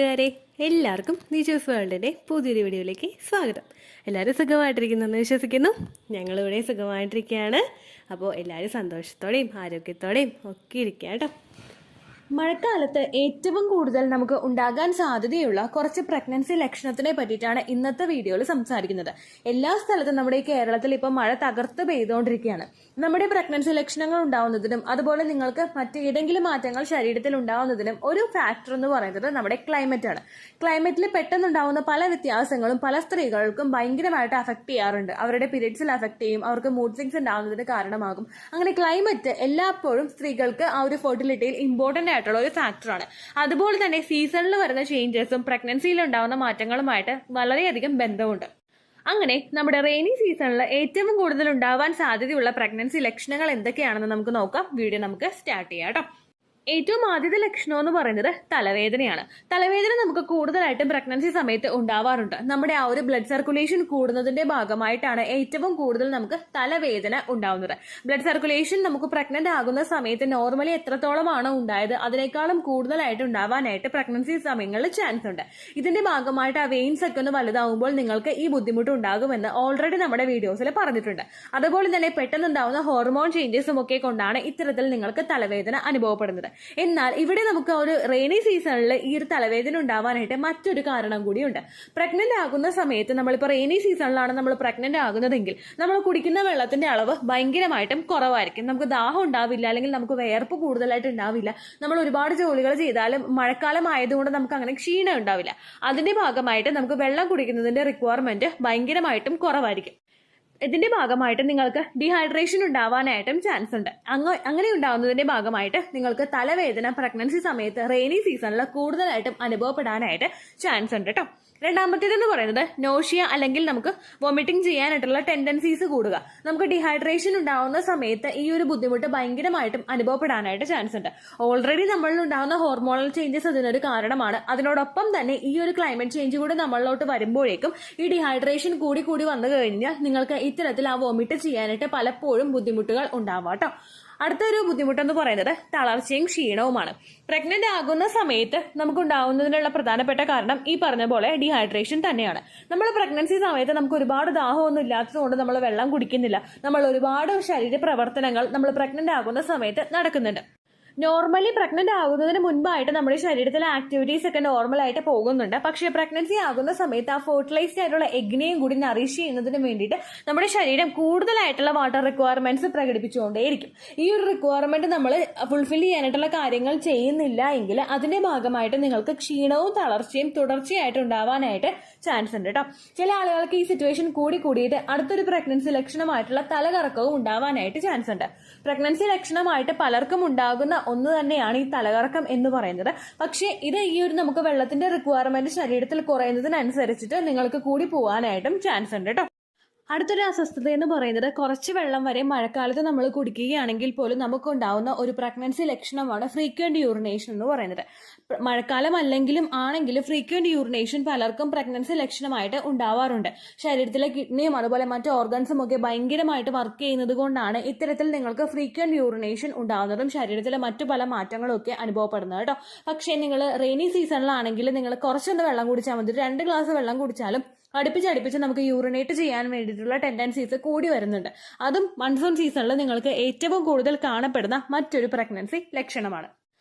കൂട്ടുകാരെ, എല്ലാവർക്കും നിജൂസ് വേൾഡിൻ്റെ പുതിയൊരു വീഡിയോയിലേക്ക് സ്വാഗതം. എല്ലാവരും സുഖമായിട്ടിരിക്കുന്നെന്ന് വിശ്വസിക്കുന്നു. ഞങ്ങളിവിടെ സുഖമായിട്ടിരിക്കുകയാണ്. അപ്പോൾ എല്ലാവരും സന്തോഷത്തോടെയും ആരോഗ്യത്തോടെയും ഒക്കെ ഇരിക്കുക കേട്ടോ. മഴക്കാലത്ത് ഏറ്റവും കൂടുതൽ നമുക്ക് ഉണ്ടാകാൻ സാധ്യതയുള്ള കുറച്ച് പ്രഗ്നൻസി ലക്ഷണത്തിനെ പറ്റിയിട്ടാണ് ഇന്നത്തെ വീഡിയോയിൽ സംസാരിക്കുന്നത്. എല്ലാ സ്ഥലത്തും നമ്മുടെ ഈ കേരളത്തിൽ ഇപ്പോൾ മഴ തകർത്ത് പെയ്തുകൊണ്ടിരിക്കുകയാണ്. നമ്മുടെ പ്രഗ്നൻസി ലക്ഷണങ്ങൾ ഉണ്ടാവുന്നതിനും അതുപോലെ നിങ്ങൾക്ക് മറ്റേതെങ്കിലും മാറ്റങ്ങൾ ശരീരത്തിൽ ഉണ്ടാവുന്നതിനും ഒരു ഫാക്ടർ എന്ന് പറയുന്നത് നമ്മുടെ ക്ലൈമറ്റ് ആണ്. ക്ലൈമറ്റിൽ പെട്ടെന്നുണ്ടാവുന്ന പല വ്യത്യാസങ്ങളും പല സ്ത്രീകൾക്കും ഭയങ്കരമായിട്ട് അഫക്ട് ചെയ്യാറുണ്ട്. അവരുടെ പീരിയഡ്സിൽ അഫക്ട് ചെയ്യും, അവർക്ക് മൂഡ് സ്വിങ്സ് ഉണ്ടാകുന്നതിന് കാരണമാകും. അങ്ങനെ ക്ലൈമറ്റ് എല്ലായ്പ്പോഴും സ്ത്രീകൾക്ക് ആ ഒരു ഫെർട്ടിലിറ്റിയിൽ ഇമ്പോർട്ടന്റ് ആയിട്ടുള്ള ഒരു ഫാക്ടറാണ്. അതുപോലെ തന്നെ സീസണിൽ വരുന്ന ചേഞ്ചസും പ്രഗ്നൻസിയിൽ ഉണ്ടാവുന്ന മാറ്റങ്ങളുമായിട്ട് വളരെയധികം ബന്ധമുണ്ട്. അങ്ങനെ നമ്മുടെ റെയിനി സീസണിൽ ഏറ്റവും കൂടുതൽ ഉണ്ടാവാൻ സാധ്യതയുള്ള പ്രഗ്നൻസി ലക്ഷണങ്ങൾ എന്തൊക്കെയാണെന്ന് നമുക്ക് നോക്കാം. വീഡിയോ നമുക്ക് സ്റ്റാർട്ട് ചെയ്യാം കേട്ടോ. ഏറ്റവും ആദ്യത്തെ ലക്ഷണം എന്ന് പറയുന്നത് തലവേദനയാണ്. തലവേദന നമുക്ക് കൂടുതലായിട്ടും പ്രഗ്നൻസി സമയത്ത് ഉണ്ടാവാറുണ്ട്. നമ്മുടെ ആ ഒരു ബ്ലഡ് സർക്കുലേഷൻ കൂടുന്നതിന്റെ ഭാഗമായിട്ടാണ് ഏറ്റവും കൂടുതൽ നമുക്ക് തലവേദന ഉണ്ടാവുന്നത്. ബ്ലഡ് സർക്കുലേഷൻ നമുക്ക് പ്രഗ്നന്റ് ആകുന്ന സമയത്ത് നോർമലി എത്രത്തോളമാണോ ഉണ്ടായത് അതിനേക്കാളും കൂടുതലായിട്ട് ഉണ്ടാവാനായിട്ട് പ്രഗ്നൻസി സമയങ്ങളിൽ ചാൻസ് ഉണ്ട്. ഇതിന്റെ ഭാഗമായിട്ട് ആ വെയിൻസ് ഒക്കെ ഒന്ന് വലുതാവുമ്പോൾ നിങ്ങൾക്ക് ഈ ബുദ്ധിമുട്ട് ഉണ്ടാകുമെന്ന് ഓൾറെഡി നമ്മുടെ വീഡിയോസിൽ പറഞ്ഞിട്ടുണ്ട്. അതുപോലെ തന്നെ പെട്ടെന്നുണ്ടാവുന്ന ഹോർമോൺ ചേഞ്ചസും ഒക്കെ കൊണ്ടാണ് ഇത്തരത്തിൽ നിങ്ങൾക്ക് തലവേദന അനുഭവപ്പെടുന്നത്. എന്നാൽ ഇവിടെ നമുക്ക് ഒരു റെയിനി സീസണിൽ ഈ ഒരു തലവേദന ഉണ്ടാവാനായിട്ട് മറ്റൊരു കാരണം കൂടിയുണ്ട്. പ്രഗ്നന്റ് ആകുന്ന സമയത്ത് നമ്മളിപ്പോൾ റെയിനി സീസണിലാണ് നമ്മൾ പ്രഗ്നന്റ് ആകുന്നതെങ്കിൽ നമ്മൾ കുടിക്കുന്ന വെള്ളത്തിന്റെ അളവ് ഭയങ്കരമായിട്ടും കുറവായിരിക്കും. നമുക്ക് ദാഹം ഉണ്ടാവില്ല, അല്ലെങ്കിൽ നമുക്ക് വേർപ്പ് കൂടുതലായിട്ട് ഉണ്ടാവില്ല. നമ്മൾ ഒരുപാട് ജോലികൾ ചെയ്താലും മഴക്കാലം ആയതുകൊണ്ട് നമുക്ക് അങ്ങനെ ക്ഷീണം ഉണ്ടാവില്ല. അതിന്റെ ഭാഗമായിട്ട് നമുക്ക് വെള്ളം കുടിക്കുന്നതിന്റെ റിക്വയർമെന്റ് ഭയങ്കരമായിട്ടും കുറവായിരിക്കും. ഇതിന്റെ ഭാഗമായിട്ട് നിങ്ങൾക്ക് ഡീഹൈഡ്രേഷൻ ഉണ്ടാവാനായിട്ടും ചാൻസ് ഉണ്ട്. അങ്ങനെ ഉണ്ടാവുന്നതിന്റെ ഭാഗമായിട്ട് നിങ്ങൾക്ക് തലവേദന പ്രഗ്നൻസി സമയത്ത് റെയിനി സീസണിൽ കൂടുതലായിട്ടും അനുഭവപ്പെടാനായിട്ട് ചാൻസ് ഉണ്ട് കേട്ടോ. രണ്ടാമത്തേതെന്ന് പറയുന്നത് നോഷിയ, അല്ലെങ്കിൽ നമുക്ക് വോമിറ്റിംഗ് ചെയ്യാനായിട്ടുള്ള ടെൻഡൻസീസ് കൂടുക. നമുക്ക് ഡീഹൈഡ്രേഷൻ ഉണ്ടാവുന്ന സമയത്ത് ഈ ഒരു ബുദ്ധിമുട്ട് ഭയങ്കരമായിട്ടും അനുഭവപ്പെടാനായിട്ട് ചാൻസ് ഉണ്ട്. ഓൾറെഡി നമ്മളിൽ ഉണ്ടാകുന്ന ഹോർമോണൽ ചേഞ്ചസ് അതിനൊരു കാരണമാണ്. അതിനോടൊപ്പം തന്നെ ഈ ഒരു ക്ലൈമറ്റ് ചേഞ്ച് കൂടി നമ്മളിലോട്ട് വരുമ്പോഴേക്കും ഈ ഡീഹൈഡ്രേഷൻ കൂടി കൂടി വന്നു കഴിഞ്ഞാൽ നിങ്ങൾക്ക് ഇത്തരത്തിൽ ആ വോമിറ്റ് ചെയ്യാനായിട്ട് പലപ്പോഴും ബുദ്ധിമുട്ടുകൾ ഉണ്ടാവാം കേട്ടോ. അടുത്തൊരു ബുദ്ധിമുട്ടെന്ന് പറയുന്നത് തളർച്ചയും ക്ഷീണവുമാണ്. പ്രഗ്നന്റ് ആകുന്ന സമയത്ത് നമുക്ക് ഉണ്ടാവുന്നതിനുള്ള പ്രധാനപ്പെട്ട കാരണം ഈ പറഞ്ഞ പോലെ ഡീഹൈഡ്രേഷൻ തന്നെയാണ്. നമ്മൾ പ്രഗ്നൻസി സമയത്ത് നമുക്ക് ഒരുപാട് ദാഹമൊന്നും ഇല്ലാത്തതുകൊണ്ട് നമ്മൾ വെള്ളം കുടിക്കുന്നില്ല. നമ്മൾ ഒരുപാട് ശരീര പ്രവർത്തനങ്ങൾ നമ്മൾ പ്രഗ്നന്റ് ആകുന്ന സമയത്ത് നടക്കുന്നുണ്ട്. നോർമലി പ്രഗ്നന്റ് ആകുന്നതിന് മുൻപായിട്ട് നമ്മുടെ ശരീരത്തിലെ ആക്ടിവിറ്റീസ് ഒക്കെ നോർമലായിട്ട് പോകുന്നുണ്ട്. പക്ഷേ പ്രഗ്നൻസി ആകുന്ന സമയത്ത് ആ ഫെർട്ടിലൈസ്ഡ് ആയിട്ടുള്ള എഗ്നെയും കൂടി നറിഷ് ചെയ്യുന്നതിന് വേണ്ടിയിട്ട് നമ്മുടെ ശരീരം കൂടുതലായിട്ടുള്ള വാട്ടർ റിക്വയർമെന്റ്സ് പ്രകടിപ്പിച്ചുകൊണ്ടേയിരിക്കും. ഈ ഒരു റിക്വയർമെന്റ് നമ്മൾ ഫുൾഫിൽ ചെയ്യാനായിട്ടുള്ള കാര്യങ്ങൾ ചെയ്യുന്നില്ല എങ്കിൽ അതിന്റെ ഭാഗമായിട്ട് നിങ്ങൾക്ക് ക്ഷീണവും തളർച്ചയും തുടർച്ചയായിട്ട് ഉണ്ടാവാനായിട്ട് ചാൻസ് ഉണ്ട് കേട്ടോ. ചില ആളുകൾക്ക് ഈ സിറ്റുവേഷൻ കൂടിയിട്ട് അടുത്തൊരു പ്രഗ്നൻസി ലക്ഷണമായിട്ടുള്ള തലകറക്കവും ഉണ്ടാവാനായിട്ട് ചാൻസ് ഉണ്ട്. പ്രഗ്നൻസി ലക്ഷണമായിട്ട് പലർക്കും ഉണ്ടാകുന്ന ഒന്ന് തന്നെയാണ് ഈ തലകറക്കം എന്ന് പറയുന്നത്. പക്ഷേ ഇത് ഈ ഒരു നമുക്ക് വെള്ളത്തിന്റെ റിക്വയർമെന്റ് ശരീരത്തിൽ കുറയുന്നതിനനുസരിച്ചിട്ട് നിങ്ങൾക്ക് കൂടി പോകാനായിട്ടും ചാൻസ് ഉണ്ട് കേട്ടോ. അടുത്തൊരു അസ്വസ്ഥത എന്ന് പറയുന്നത് കുറച്ച് വെള്ളം വരെ മഴക്കാലത്ത് നമ്മൾ കുടിക്കുകയാണെങ്കിൽ പോലും നമുക്കുണ്ടാവുന്ന ഒരു പ്രഗ്നൻസി ലക്ഷണമാണ് ഫ്രീക്വന്റ് യൂറിനേഷൻ എന്ന് പറയുന്നത്. മഴക്കാലം അല്ലെങ്കിലും ആണെങ്കിലും ഫ്രീക്വന്റ് യൂറിനേഷൻ പലർക്കും പ്രഗ്നൻസി ലക്ഷണമായിട്ട് ഉണ്ടാവാറുണ്ട്. ശരീരത്തിലെ കിഡ്നിയും അതുപോലെ മറ്റു ഓർഗൻസും ഒക്കെ ഭയങ്കരമായിട്ട് വർക്ക് ചെയ്യുന്നത് കൊണ്ടാണ് ഇത്തരത്തിൽ നിങ്ങൾക്ക് ഫ്രീക്വന്റ് യൂറിനേഷൻ ഉണ്ടാവുന്നതും ശരീരത്തിലെ മറ്റു പല മാറ്റങ്ങളും ഒക്കെ അനുഭവപ്പെടുന്നത് കേട്ടോ. പക്ഷേ നിങ്ങൾ റെയിനി സീസണിലാണെങ്കിൽ നിങ്ങൾ കുറച്ചൊന്ന് വെള്ളം കുടിച്ചാൽ മതി. 2 ഗ്ലാസ് വെള്ളം കുടിച്ചാലും അടുപ്പിച്ച് നമുക്ക് യൂറിനേറ്റ് ചെയ്യാൻ വേണ്ടിയിട്ടുള്ള ടെൻഡൻസീസ് കൂടി വരുന്നുണ്ട്. അതും മൺസൂൺ സീസണിൽ നിങ്ങൾക്ക് ഏറ്റവും കൂടുതൽ കാണപ്പെടുന്ന മറ്റൊരു പ്രഗ്നൻസി ലക്ഷണമാണ്.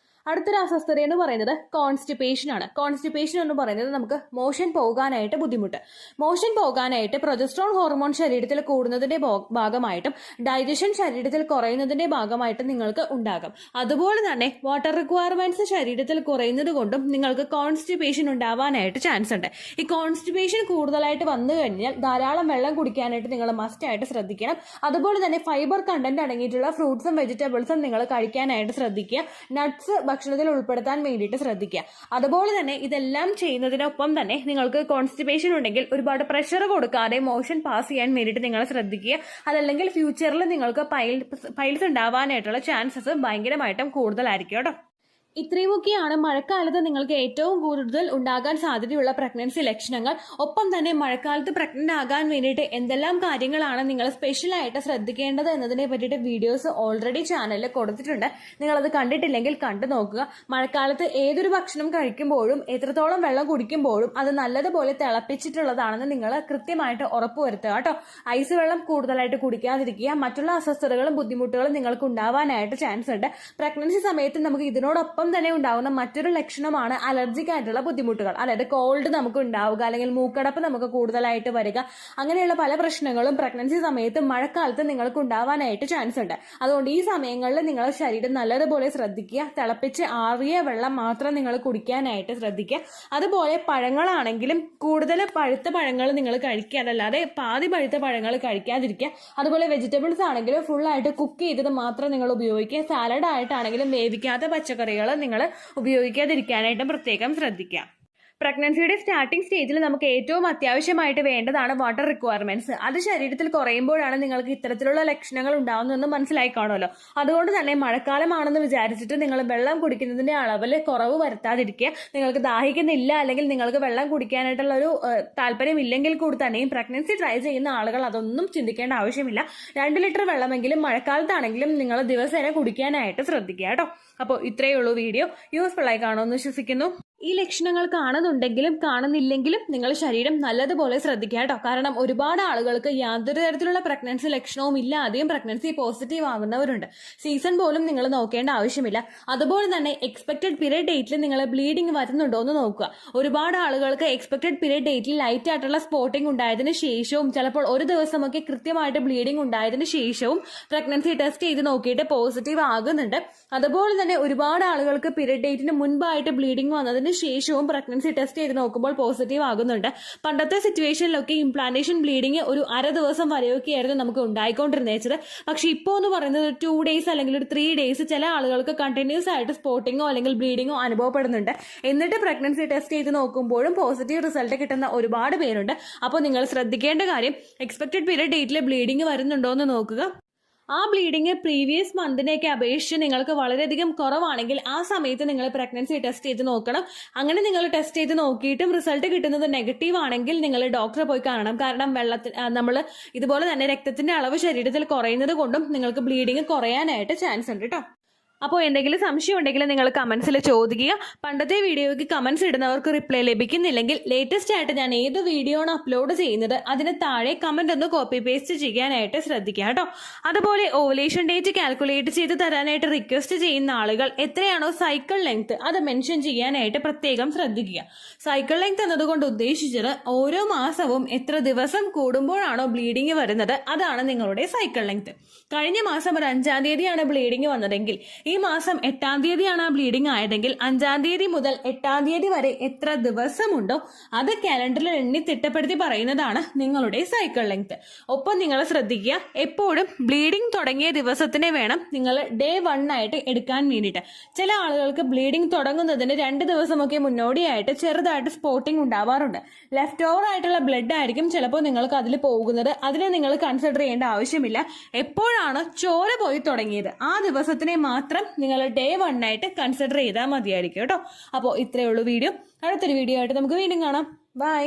അടുത്തൊരു അസ്വസ്ഥത എന്ന് പറയുന്നത് കോൺസ്റ്റിപ്പേഷൻ ആണ്. കോൺസ്റ്റിപ്പേഷൻ എന്ന് പറയുന്നത് നമുക്ക് മോഷൻ പോകാനായിട്ട് ബുദ്ധിമുട്ട്. മോഷൻ പോകാനായിട്ട് പ്രൊജസ്ട്രോൺ ഹോർമോൺ ശരീരത്തിൽ കൂടുന്നതിന്റെ ഭാഗമായിട്ടും ഡൈജഷൻ ശരീരത്തിൽ കുറയുന്നതിന്റെ ഭാഗമായിട്ടും നിങ്ങൾക്ക് ഉണ്ടാകും. അതുപോലെ തന്നെ വാട്ടർ റിക്വയർമെന്റ്സ് ശരീരത്തിൽ കുറയുന്നത് കൊണ്ടും നിങ്ങൾക്ക് കോൺസ്റ്റിപ്പേഷൻ ഉണ്ടാവാനായിട്ട് ചാൻസ് ഉണ്ട്. ഈ കോൺസ്റ്റിപ്പേഷൻ കൂടുതലായിട്ട് വന്നു കഴിഞ്ഞാൽ ധാരാളം വെള്ളം കുടിക്കാനായിട്ട് നിങ്ങൾ മസ്റ്റ് ആയിട്ട് ശ്രദ്ധിക്കണം. അതുപോലെ തന്നെ ഫൈബർ കണ്ടന്റ് അടങ്ങിയിട്ടുള്ള ഫ്രൂട്ട്സും വെജിറ്റബിൾസും നിങ്ങൾ കഴിക്കാനായിട്ട് ശ്രദ്ധിക്കുക. നട്ട്സ് ഭക്ഷണത്തിൽ ഉൾപ്പെടുത്താൻ വേണ്ടിയിട്ട് ശ്രദ്ധിക്കുക. അതുപോലെ തന്നെ ഇതെല്ലാം ചെയ്യുന്നതിനൊപ്പം തന്നെ നിങ്ങൾക്ക് കോൺസ്റ്റിപ്പേഷൻ ഉണ്ടെങ്കിൽ ഒരുപാട് പ്രഷർ കൊടുക്കാതെ മോഷൻ പാസ് ചെയ്യാൻ വേണ്ടിയിട്ട് നിങ്ങൾ ശ്രദ്ധിക്കുക. അതല്ലെങ്കിൽ ഫ്യൂച്ചറിൽ നിങ്ങൾക്ക് പൈൽസ് ഉണ്ടാവാനായിട്ടുള്ള ചാൻസസ് ഭയങ്കരമായിട്ടും കൂടുതലായിരിക്കും കേട്ടോ. ഇത്രയുമൊക്കെയാണ് മഴക്കാലത്ത് നിങ്ങൾക്ക് ഏറ്റവും കൂടുതൽ ഉണ്ടാകാൻ സാധ്യതയുള്ള പ്രഗ്നൻസി ലക്ഷണങ്ങൾ. ഒപ്പം തന്നെ മഴക്കാലത്ത് പ്രഗ്നന്റ് ആകാൻ വേണ്ടിയിട്ട് എന്തെല്ലാം കാര്യങ്ങളാണ് നിങ്ങൾ സ്പെഷ്യലായിട്ട് ശ്രദ്ധിക്കേണ്ടത് എന്നതിനെ പറ്റിയിട്ട് വീഡിയോസ് ഓൾറെഡി ചാനലിൽ കൊടുത്തിട്ടുണ്ട്. നിങ്ങളത് കണ്ടിട്ടില്ലെങ്കിൽ കണ്ടു നോക്കുക. മഴക്കാലത്ത് ഏതൊരു ഭക്ഷണം കഴിക്കുമ്പോഴും എത്രത്തോളം വെള്ളം കുടിക്കുമ്പോഴും അത് നല്ലതുപോലെ തിളപ്പിച്ചിട്ടുള്ളതാണെന്ന് നിങ്ങൾ കൃത്യമായിട്ട് ഉറപ്പുവരുത്തുക കേട്ടോ. ഐസ് വെള്ളം കൂടുതലായിട്ട് കുടിക്കാതിരിക്കുക. മറ്റുള്ള അസ്വസ്ഥതകളും ബുദ്ധിമുട്ടുകളും നിങ്ങൾക്ക് ഉണ്ടാവാനായിട്ട് ചാൻസ് ഉണ്ട്. പ്രഗ്നൻസി സമയത്ത് നമുക്ക് ഇതിനോടൊപ്പം തന്നെ ഉണ്ടാകുന്ന മറ്റൊരു ലക്ഷണമാണ് അലർജിക് ആയിട്ടുള്ള ബുദ്ധിമുട്ടുകൾ. അതായത് കോൾഡ് നമുക്ക് ഉണ്ടാവുക, അല്ലെങ്കിൽ മൂക്കടപ്പ് നമുക്ക് കൂടുതലായിട്ട് വരിക. അങ്ങനെയുള്ള പല പ്രശ്നങ്ങളും പ്രഗ്നൻസി സമയത്ത് മഴക്കാലത്ത് നിങ്ങൾക്ക് ഉണ്ടാവാനായിട്ട് ചാൻസ് ഉണ്ട്. അതുകൊണ്ട് ഈ സമയങ്ങളിൽ നിങ്ങളുടെ ശരീരം നല്ലതുപോലെ ശ്രദ്ധിക്കുക. തിളപ്പിച്ച് ആറിയ വെള്ളം മാത്രം നിങ്ങൾ കുടിക്കാനായിട്ട് ശ്രദ്ധിക്കുക. അതുപോലെ പഴങ്ങളാണെങ്കിലും കൂടുതൽ പഴുത്ത പഴങ്ങൾ നിങ്ങൾ കഴിക്കുക, അതല്ലാതെ പാതി പഴുത്ത പഴങ്ങൾ കഴിക്കാതിരിക്കുക. അതുപോലെ വെജിറ്റബിൾസ് ആണെങ്കിലും ഫുള്ളായിട്ട് കുക്ക് ചെയ്തത് മാത്രം നിങ്ങൾ ഉപയോഗിക്കുക. സാലഡ് ആയിട്ടാണെങ്കിലും വേവിക്കാത്ത പച്ചക്കറികൾ നിങ്ങൾ ഉപയോഗിക്കാതിരിക്കാനായിട്ടും പ്രത്യേകം ശ്രദ്ധിക്കുക. പ്രഗ്നൻസിയുടെ സ്റ്റാർട്ടിംഗ് സ്റ്റേജിൽ നമുക്ക് ഏറ്റവും അത്യാവശ്യമായിട്ട് വേണ്ടതാണ് വാട്ടർ റിക്വയർമെന്റ്സ്. അത് ശരീരത്തിൽ കുറയുമ്പോഴാണ് നിങ്ങൾക്ക് ഇത്തരത്തിലുള്ള ലക്ഷണങ്ങൾ ഉണ്ടാവുന്നതെന്ന് മനസ്സിലായി കാണുമല്ലോ. അതുകൊണ്ട് തന്നെ മഴക്കാലമാണെന്ന് വിചാരിച്ചിട്ട് നിങ്ങൾ വെള്ളം കുടിക്കുന്നതിന്റെ അളവിൽ കുറവ് വരുത്താതിരിക്കുക. നിങ്ങൾക്ക് ദാഹിക്കുന്നില്ല, അല്ലെങ്കിൽ നിങ്ങൾക്ക് വെള്ളം കുടിക്കാനായിട്ടുള്ള ഒരു താല്പര്യം ഇല്ലെങ്കിൽ കൂടി തന്നെയും പ്രഗ്നൻസി ട്രൈ ചെയ്യുന്ന ആളുകൾ അതൊന്നും ചിന്തിക്കേണ്ട ആവശ്യമില്ല. 2 ലിറ്റർ വെള്ളമെങ്കിലും മഴക്കാലത്താണെങ്കിലും നിങ്ങൾ ദിവസേന കുടിക്കാനായിട്ട് ശ്രദ്ധിക്കുക കേട്ടോ. അപ്പോൾ ഇത്രയേ ഉള്ളൂ വീഡിയോ. യൂസ്ഫുൾ ആയി കാണുമെന്ന് വിശ്വസിക്കുന്നു. ഈ ലക്ഷണങ്ങൾ കാണുന്നുണ്ടെങ്കിലും കാണുന്നില്ലെങ്കിലും നിങ്ങൾ ശരീരം നല്ലതുപോലെ ശ്രദ്ധിക്കുക കേട്ടോ. കാരണം ഒരുപാട് ആളുകൾക്ക് യാതൊരു തരത്തിലുള്ള പ്രഗ്നൻസി ലക്ഷണവും ഇല്ലാതെയും പ്രഗ്നൻസി പോസിറ്റീവ് ആകുന്നവരുണ്ട്. സീസൺ പോലും നിങ്ങൾ നോക്കേണ്ട ആവശ്യമില്ല. അതുപോലെ തന്നെ എക്സ്പെക്ടഡ് പീരിയഡ് ഡേറ്റിൽ നിങ്ങൾ ബ്ലീഡിംഗ് വരുന്നുണ്ടോ എന്ന് നോക്കുക. ഒരുപാട് ആളുകൾക്ക് എക്സ്പെക്ടഡ് പീരിയഡ് ഡേറ്റിൽ ലൈറ്റ് ആയിട്ടുള്ള സ്പോട്ടിംഗ് ഉണ്ടായതിനു ശേഷവും ചിലപ്പോൾ ഒരു ദിവസമൊക്കെ കൃത്യമായിട്ട് ബ്ലീഡിംഗ് ഉണ്ടായതിനു ശേഷവും പ്രഗ്നൻസി ടെസ്റ്റ് ചെയ്ത് നോക്കിയിട്ട് പോസിറ്റീവ് ആകുന്നുണ്ട്. അതുപോലെ തന്നെ ഒരുപാട് ആളുകൾക്ക് പീരിയഡ് ഡേറ്റിന് മുൻപായിട്ട് ബ്ലീഡിംഗ് വന്നതിന് ശേഷവും പ്രഗ്നൻസി ടെസ്റ്റ് ചെയ്ത് നോക്കുമ്പോൾ പോസിറ്റീവ് ആകുന്നുണ്ട്. പണ്ടത്തെ സിറ്റുവേഷനിലൊക്കെ ഇംപ്ലാന്റേഷൻ ബ്ലീഡിംഗ് ഒരു അര ദിവസം വരെയൊക്കെയായിരുന്നു നമുക്ക് ഉണ്ടായിക്കൊണ്ടിരുന്നത്. പക്ഷെ ഇപ്പോൾ എന്ന് പറയുന്നത് 2 days അല്ലെങ്കിൽ ഒരു 3 days ചില ആളുകൾക്ക് കണ്ടിന്യൂസ് ആയിട്ട് സ്പോട്ടിങ്ങോ അല്ലെങ്കിൽ ബ്ലീഡിങ്ങോ അനുഭവപ്പെടുന്നുണ്ട്. എന്നിട്ട് പ്രഗ്നൻസി ടെസ്റ്റ് ചെയ്ത് നോക്കുമ്പോഴും പോസിറ്റീവ് റിസൾട്ട് കിട്ടുന്ന ഒരുപാട് പേരുണ്ട്. അപ്പോൾ നിങ്ങൾ ശ്രദ്ധിക്കേണ്ട കാര്യം എക്സ്പെക്ടഡ് പീരിയഡ് ഡേറ്റിൽ ബ്ലീഡിംഗ് വരുന്നുണ്ടോ എന്ന് നോക്കുക. ആ ബ്ലീഡിങ് പ്രീവിയസ് മന്തിനെയൊക്കെ അപേക്ഷിച്ച് നിങ്ങൾക്ക് വളരെയധികം കുറവാണെങ്കിൽ ആ സമയത്ത് നിങ്ങൾ പ്രഗ്നൻസി ടെസ്റ്റ് ചെയ്ത് നോക്കണം. അങ്ങനെ നിങ്ങൾ ടെസ്റ്റ് ചെയ്ത് നോക്കിയിട്ടും റിസൾട്ട് കിട്ടുന്നത് നെഗറ്റീവ് ആണെങ്കിൽ നിങ്ങൾ ഡോക്ടറെ പോയി കാണണം. കാരണം നമ്മൾ ഇതുപോലെ തന്നെ രക്തത്തിന്റെ അളവ് ശരീരത്തിൽ കുറയുന്നത് കൊണ്ടും നിങ്ങൾക്ക് ബ്ലീഡിങ് കുറയാനായിട്ട് ചാൻസ് ഉണ്ട് കേട്ടോ. അപ്പോൾ എന്തെങ്കിലും സംശയം ഉണ്ടെങ്കിൽ നിങ്ങൾ കമൻസിൽ ചോദിക്കുക. പണ്ടത്തെ വീഡിയോയ്ക്ക് കമൻസ് ഇടുന്നവർക്ക് റിപ്ലൈ ലഭിക്കുന്നില്ലെങ്കിൽ ലേറ്റസ്റ്റ് ആയിട്ട് ഞാൻ ഏത് വീഡിയോ ആണ് അപ്ലോഡ് ചെയ്യുന്നത് അതിന് താഴെ കമന്റ് ഒന്ന് കോപ്പി പേസ്റ്റ് ചെയ്യാനായിട്ട് ശ്രദ്ധിക്കുക കേട്ടോ. അതുപോലെ ഓവുലേഷൻ ഡേറ്റ് കാൽക്കുലേറ്റ് ചെയ്ത് തരാനായിട്ട് റിക്വസ്റ്റ് ചെയ്യുന്ന ആളുകൾ എത്രയാണോ സൈക്കിൾ ലെങ്ത് അത് മെൻഷൻ ചെയ്യാനായിട്ട് പ്രത്യേകം ശ്രദ്ധിക്കുക. സൈക്കിൾ ലെങ്ത് എന്നതുകൊണ്ട് ഉദ്ദേശിച്ചത് ഓരോ മാസവും എത്ര ദിവസം കൂടുമ്പോഴാണോ ബ്ലീഡിങ് വരുന്നത് അതാണ് നിങ്ങളുടെ സൈക്കിൾ ലെങ്ത്. കഴിഞ്ഞ മാസം ഒരു 5-ാം തീയതിയാണ് ബ്ലീഡിങ് വന്നതെങ്കിൽ ഈ മാസം 8-ാം തീയതിയാണ് ബ്ലീഡിംഗ് ആയതെങ്കിൽ 5-ാം തീയതി മുതൽ 8-ാം തീയതി വരെ എത്ര ദിവസമുണ്ടോ അത് കാലണ്ടറിൽ എണ്ണി തിട്ടപ്പെടുത്തി പറയുന്നതാണ് നിങ്ങളുടെ സൈക്കിൾ ലെങ്ത്. ഒപ്പം നിങ്ങൾ ശ്രദ്ധിക്കുക, എപ്പോഴും ബ്ലീഡിംഗ് തുടങ്ങിയ ദിവസത്തിനെ വേണം നിങ്ങൾ ഡേ 1 ആയിട്ട് എടുക്കാൻ വേണ്ടിയിട്ട്. ചില ആളുകൾക്ക് ബ്ലീഡിംഗ് തുടങ്ങുന്നതിന് 2 ദിവസമൊക്കെ മുന്നോടിയായിട്ട് ചെറുതായിട്ട് സ്പോട്ടിംഗ് ഉണ്ടാവാറുണ്ട്. ലെഫ്റ്റ് ഓവർ ആയിട്ടുള്ള ബ്ലഡ് ആയിരിക്കും ചിലപ്പോൾ നിങ്ങൾക്ക് അതിൽ പോകുന്നത്. അതിനെ നിങ്ങൾ കൺസിഡർ ചെയ്യേണ്ട ആവശ്യമില്ല. എപ്പോഴാണ് ചോര പോയി തുടങ്ങിയത് ആ ദിവസത്തിനെ മാത്രം നിങ്ങൾ ഡേ 1 ആയിട്ട് കൺസിഡർ ചെയ്താൽ മതിയായിരിക്കും കേട്ടോ. അപ്പോൾ ഇത്രയേ ഉള്ളൂ വീഡിയോ. അടുത്തൊരു വീഡിയോ ആയിട്ട് നമുക്ക് വീണ്ടും കാണാം. ബൈ.